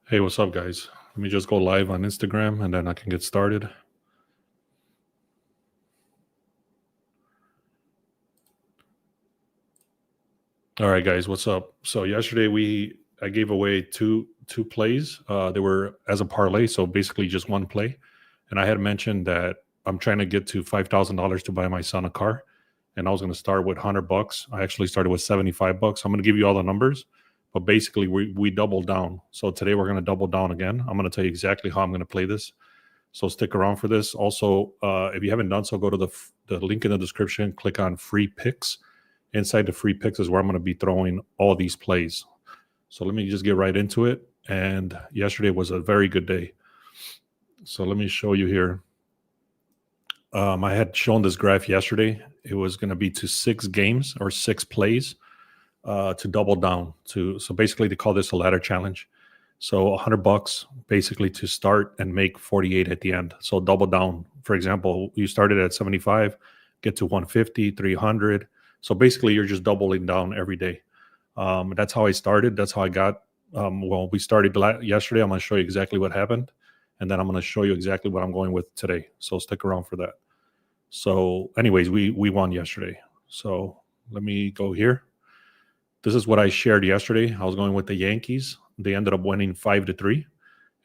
Hey, what's up, guys? Let me just go live on Instagram and then I can get started. All right, guys, what's up? So yesterday I gave away two plays. They were as a parlay, so basically just one play. And I had mentioned that I'm trying to get to $5,000 to buy my son a car, and I was going to start with $100. I actually started with $75. I'm going to give you all the numbers, but basically we doubled down. So today we're going to double down again. I'm going to tell you exactly how I'm going to play this. So stick around for this. Also, if you haven't done so, go to the link in the description, click on free picks. Inside the free picks is where I'm going to be throwing all these plays. So let me just get right into it. And yesterday was a very good day. So let me show you here. I had shown this graph yesterday. It was going to be to 6 games or 6 plays to double down to. So basically, they call this a ladder challenge. So $100 basically to start and make 48 at the end. So double down. For example, you started at 75, get to 150, 300. So basically, you're just doubling down every day. That's how I started. That's how I got. We started yesterday. I'm going to show you exactly what happened, and then I'm going to show you exactly what I'm going with today. So stick around for that. So, anyways, we won yesterday. So let me go here. This is what I shared yesterday. I was going with the Yankees. They ended up winning 5-3,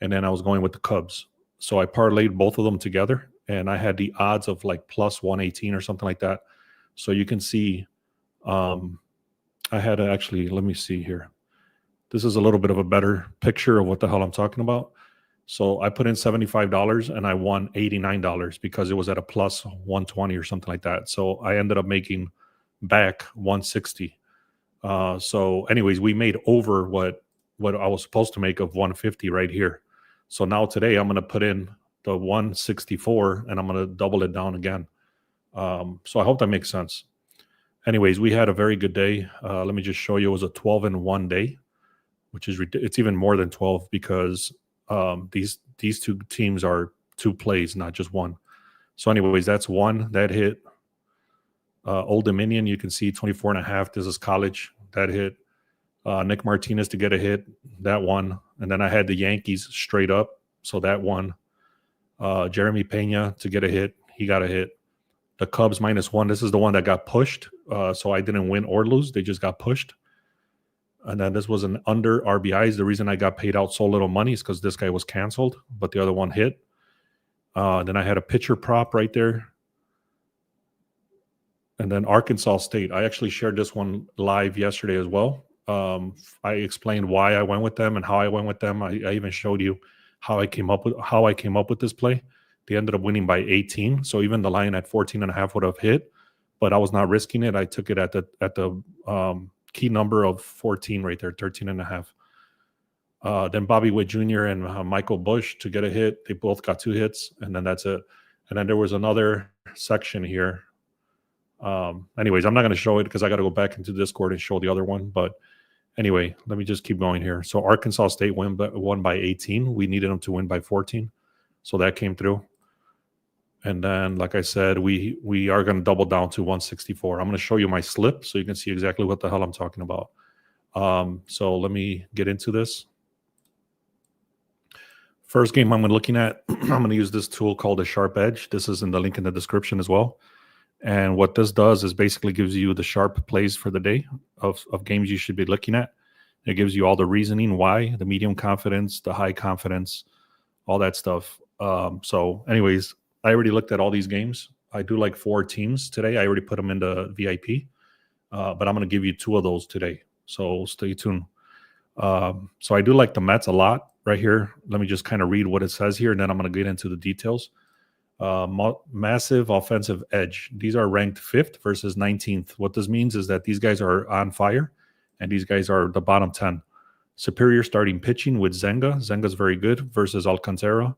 and then I was going with the Cubs. So I parlayed both of them together, and I had the odds of like plus 118 or something like that. So you can see, I had actually, let me see here. This is a little bit of a better picture of what the hell I'm talking about. So I put in $75 and I won $89 because it was at a plus 120 or something like that. So I ended up making back 160. So anyways, we made over what I was supposed to make of 150 right here. So now today I'm going to put in the 164 and I'm going to double it down again. So I hope that makes sense. Anyways, we had a very good day. Let me just show you. It was a 12-1 day, which is it's even more than 12 because these two teams are 2 plays, not just one. So anyways, that's one that hit. Old Dominion, you can see 24.5. This is college. That hit. Nick Martinez to get a hit. That one. And then I had the Yankees straight up. So that one. Jeremy Pena to get a hit. He got a hit. The Cubs -1. This is the one that got pushed. So I didn't win or lose. They just got pushed. And then this was an under RBIs. The reason I got paid out so little money is because this guy was canceled, but the other one hit. Then I had a pitcher prop right there. And then Arkansas State. I actually shared this one live yesterday as well. I explained why I went with them and how I went with them. I even showed you how I came up with this play. They ended up winning by 18. So even the line at 14.5 would have hit, but I was not risking it. I took it at the key number of 14 right there, 13.5. Then Bobby Witt Jr. and Michael Bush to get a hit. They both got 2 hits, and then that's it. And then there was another section here. Anyways, I'm not going to show it because I got to go back into Discord and show the other one. But anyway, let me just keep going here. So Arkansas State won by 18. We needed them to win by 14. So that came through. And then, like I said, we are going to double down to 164. I'm going to show you my slip so you can see exactly what the hell I'm talking about. So let me get into this. First game I'm looking at, I'm going to use this tool called a Sharp Edge. This is in the link in the description as well. And what this does is basically gives you the sharp plays for the day of games you should be looking at. It gives you all the reasoning why, the medium confidence, the high confidence, all that stuff. So anyways, I already looked at all these games. I do like 4 teams today. I already put them into VIP, but I'm going to give you 2 of those today. So stay tuned. So I do like the Mets a lot right here. Let me just kind of read what it says here, and then I'm going to get into the details. Massive offensive edge. These are ranked 5th versus 19th. What this means is that these guys are on fire, and these guys are the bottom 10. Superior starting pitching with Zenga. Zenga's very good versus Alcantara.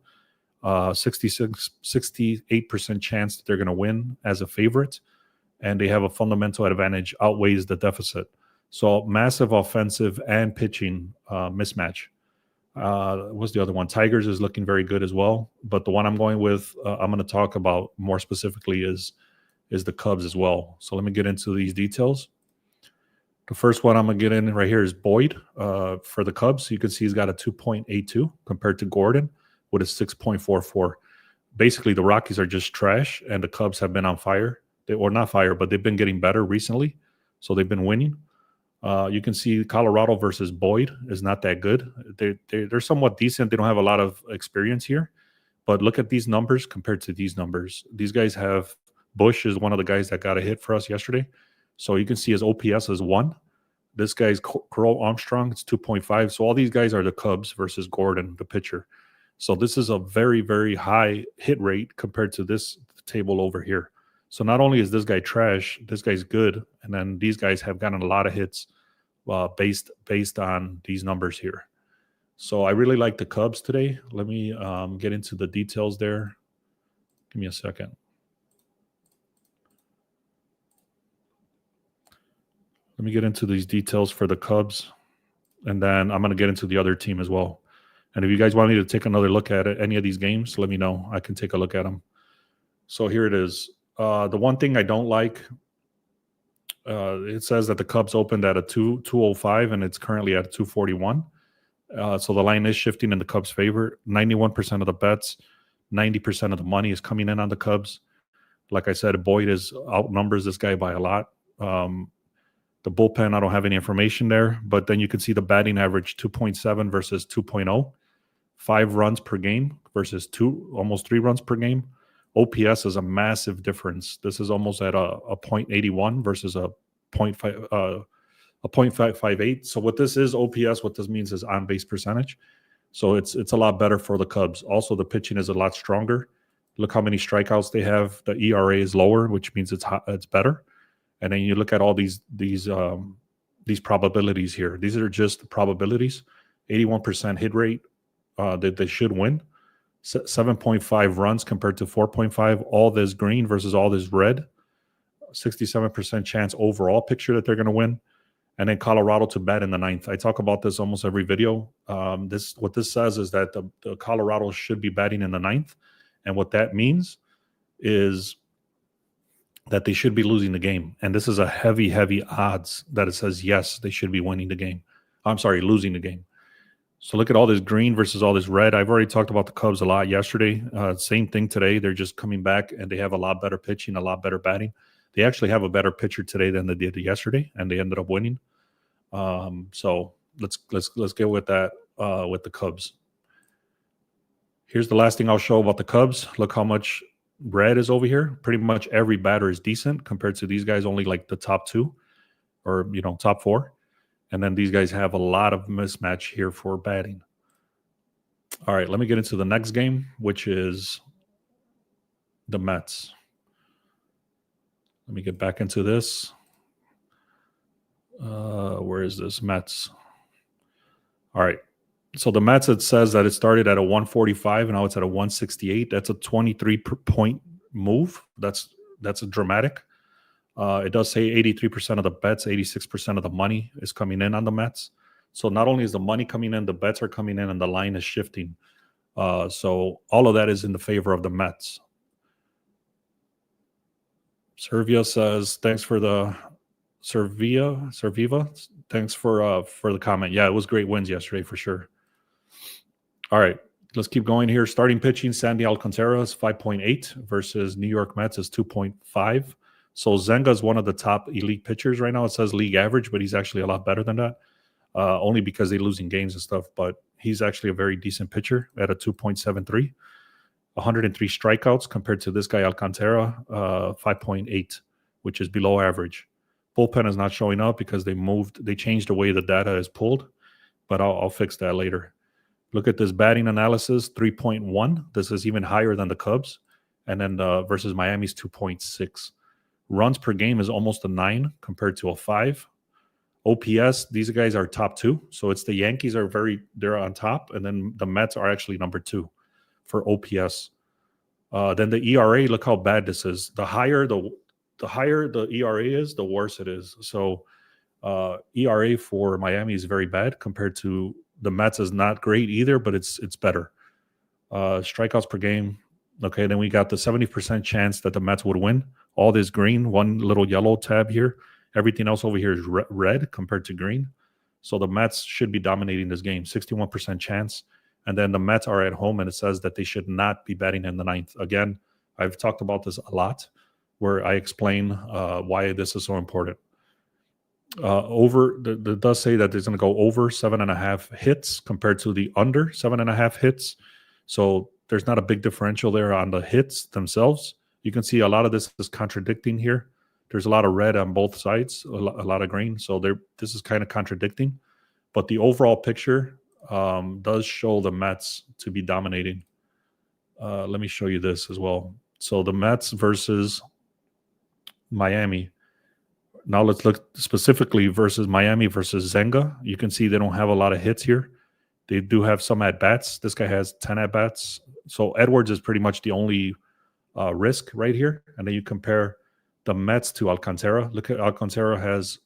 68% chance that they're going to win as a favorite, and they have a fundamental advantage outweighs the deficit. So massive offensive and pitching mismatch. What's the other one? Tigers is looking very good as well, but the one I'm going with, I'm going to talk about more specifically is the Cubs as well. So let me get into these details. The first one I'm going to get in right here is Boyd for the Cubs. You can see he's got a 2.82 compared to Gordon with a 6.44. Basically, the Rockies are just trash, and the Cubs have been on fire. Or not fire, but they've been getting better recently, so they've been winning. You can see Colorado versus Boyd is not that good. They're somewhat decent. They don't have a lot of experience here, but look at these numbers compared to these numbers. These guys have Bush is one of the guys that got a hit for us yesterday, so you can see his OPS is 1. This guy's Crow Armstrong, it's 2.5. So all these guys are the Cubs versus Gordon, the pitcher. So this is a very, very high hit rate compared to this table over here. So not only is this guy trash, this guy's good, and then these guys have gotten a lot of hits based on these numbers here. So I really like the Cubs today. Let me get into the details there. Give me a second. Let me get into these details for the Cubs, and then I'm going to get into the other team as well. And if you guys want me to take another look at any of these games, let me know. I can take a look at them. So here it is. The one thing I don't like, it says that the Cubs opened at a 205 and it's currently at 241. So the line is shifting in the Cubs' favor. 91% of the bets, 90% of the money is coming in on the Cubs. Like I said, Boyd outnumbers this guy by a lot. The bullpen, I don't have any information there, but then you can see the batting average 2.7 versus 2.0, 5 runs per game versus almost 3 runs per game. OPS is a massive difference. This is almost at a 0.81 versus a 0.558. So what this is OPS, what this means is on base percentage. So it's a lot better for the Cubs. Also, the pitching is a lot stronger. Look how many strikeouts they have. The ERA is lower, which means it's better. And then you look at all these probabilities here. These are just probabilities. 81% hit rate that they should win. 7.5 runs compared to 4.5. All this green versus all this red. 67% chance overall picture that they're going to win. And then Colorado to bat in the 9th. I talk about this almost every video. What this says is that the Colorado should be batting in the 9th. And what that means is that they should be losing the game. And this is a heavy, heavy odds that it says, yes, they should be winning the game. I'm sorry, losing the game. So look at all this green versus all this red. I've already talked about the Cubs a lot yesterday. Same thing today. They're just coming back, and they have a lot better pitching, a lot better batting. They actually have a better pitcher today than they did yesterday, and they ended up winning. So let's get with that with the Cubs. Here's the last thing I'll show about the Cubs. Look how much red is over here. Pretty much every batter is decent compared to these guys, only like the top 2 or top 4. And then these guys have a lot of mismatch here for batting. All right, let me get into the next game, which is the Mets. Let me get back into this. Where is this? Mets. All right. So the Mets, it says that it started at a 145 and now it's at a 168. That's a 23-point move. That's a dramatic. It does say 83% of the bets, 86% of the money is coming in on the Mets. So not only is the money coming in, the bets are coming in and the line is shifting. So all of that is in the favor of the Mets. Servia says, thanks for the Serviva. Thanks for the comment. Yeah, it was great wins yesterday for sure. All right, let's keep going here. Starting pitching, Sandy Alcantara is 5.8 versus New York Mets is 2.5. So Zenga is one of the top elite pitchers right now. It says league average, but he's actually a lot better than that, only because they're losing games and stuff. But he's actually a very decent pitcher at a 2.73. 103 strikeouts compared to this guy Alcantara, 5.8, which is below average. Bullpen is not showing up because they changed the way the data is pulled, but I'll fix that later. Look at this batting analysis, 3.1. This is even higher than the Cubs. And then versus Miami's 2.6. Runs per game is almost a 9 compared to a 5. OPS, these guys are top 2. So it's the Yankees they're on top, and then the Mets are actually number 2 for OPS. Then the ERA, look how bad this is. The higher the ERA is, the worse it is. So ERA for Miami is very bad compared to the Mets is not great either, but it's better. Strikeouts per game. Okay, then we got the 70% chance that the Mets would win. All this green, one little yellow tab here Everything else over here is red compared to green. So the Mets should be dominating this game, 61% chance. And then the Mets are at home, and it says that they should not be batting in the ninth. Again, I've talked about this a lot, where I explain why this is so important. It does say that it's going to go over 7.5 hits compared to the under 7.5 hits. So there's not a big differential there on the hits themselves. You can see a lot of this is contradicting here. There's a lot of red on both sides, a lot of green. So this is kind of contradicting. But the overall picture does show the Mets to be dominating. Let me show you this as well. So the Mets versus Miami. Now let's look specifically versus Miami versus Zenga. You can see they don't have a lot of hits here. They do have some at-bats. This guy has 10 at-bats. So Edwards is pretty much the only risk right here. And then you compare the Mets to Alcantara. Look at Alcantara has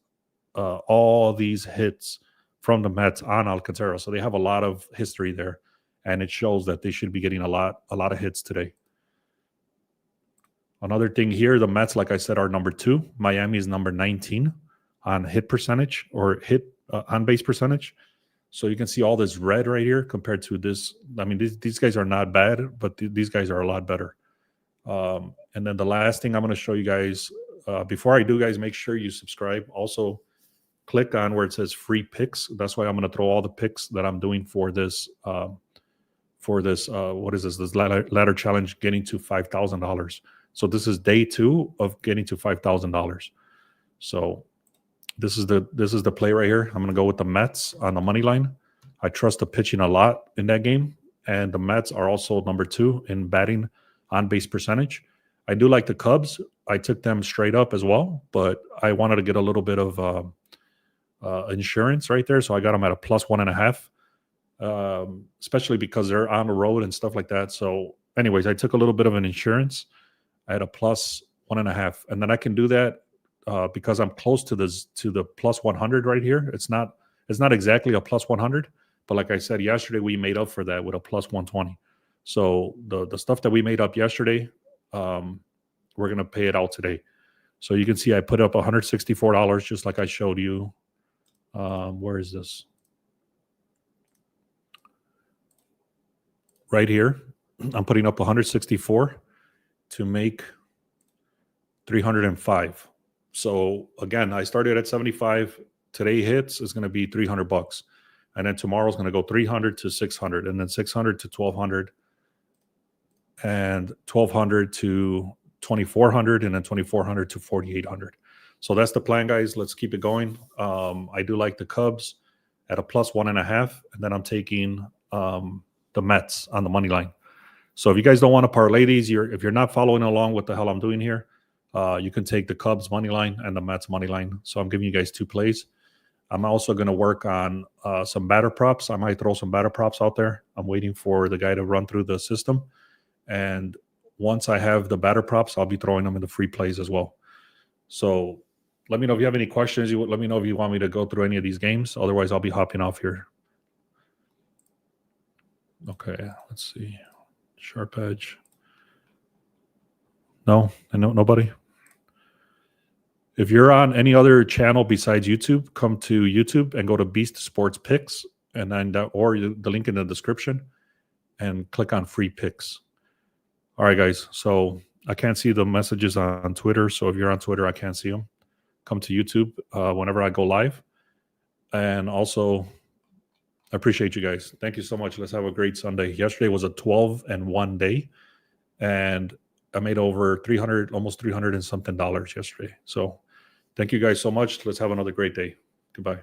all these hits from the Mets on Alcantara. So they have a lot of history there. And it shows that they should be getting a lot of hits today. Another thing here, the Mets, like I said, are number 2. Miami is number 19 on hit percentage or hit on base percentage. So you can see all this red right here compared to this. I mean, these guys are not bad, but these guys are a lot better. And then the last thing I'm going to show you guys, before I do, guys, make sure you subscribe. Also, click on where it says free picks. That's why I'm going to throw all the picks that I'm doing for this. What is this? This ladder challenge, getting to $5,000. So this is day 2 of getting to $5,000. So this is the play right here. I'm going to go with the Mets on the money line. I trust the pitching a lot in that game, and the Mets are also number 2 in batting on base percentage. I do like the Cubs. I took them straight up as well, but I wanted to get a little bit of insurance right there, so I got them at a +1.5, especially because they're on the road and stuff like that. So, anyways, I took a little bit of an insurance. I had a +1.5, and then I can do that because I'm close to the +100 right here. It's not exactly a +100, but like I said yesterday, we made up for that with a +120. So the stuff that we made up yesterday, we're gonna pay it out today. So you can see I put up $164, just like I showed you. Where is this? Right here, I'm putting up 164 to make 305. So again, I started at 75. Today hits is going to be $300, and then tomorrow's going to go 300 to 600, and then 600 to 1200, and 1200 to 2400, and then 2400 to 4800. So that's the plan, guys. Let's keep it going. I do like the Cubs at a +1.5, and then I'm taking the Mets on the money line. So if you guys don't want to parlay these, if you're not following along what the hell I'm doing here, you can take the Cubs money line and the Mets money line. So I'm giving you guys 2 plays. I'm also going to work on some batter props. I might throw some batter props out there. I'm waiting for the guy to run through the system. And once I have the batter props, I'll be throwing them in the free plays as well. So let me know if you have any questions. Let me know if you want me to go through any of these games. Otherwise, I'll be hopping off here. Okay, let's see. Sharp edge. No, nobody. If you're on any other channel besides YouTube, come to YouTube and go to Beast Sports Picks, and then or the link in the description, and click on free picks. All right, guys. So I can't see the messages on Twitter. So if you're on Twitter, I can't see them. Come to YouTube whenever I go live. And also, I appreciate you guys. Thank you so much. Let's have a great Sunday. Yesterday was a 12-1 day, and I made over 300, almost 300 and something dollars yesterday. So thank you guys so much. Let's have another great day. Goodbye.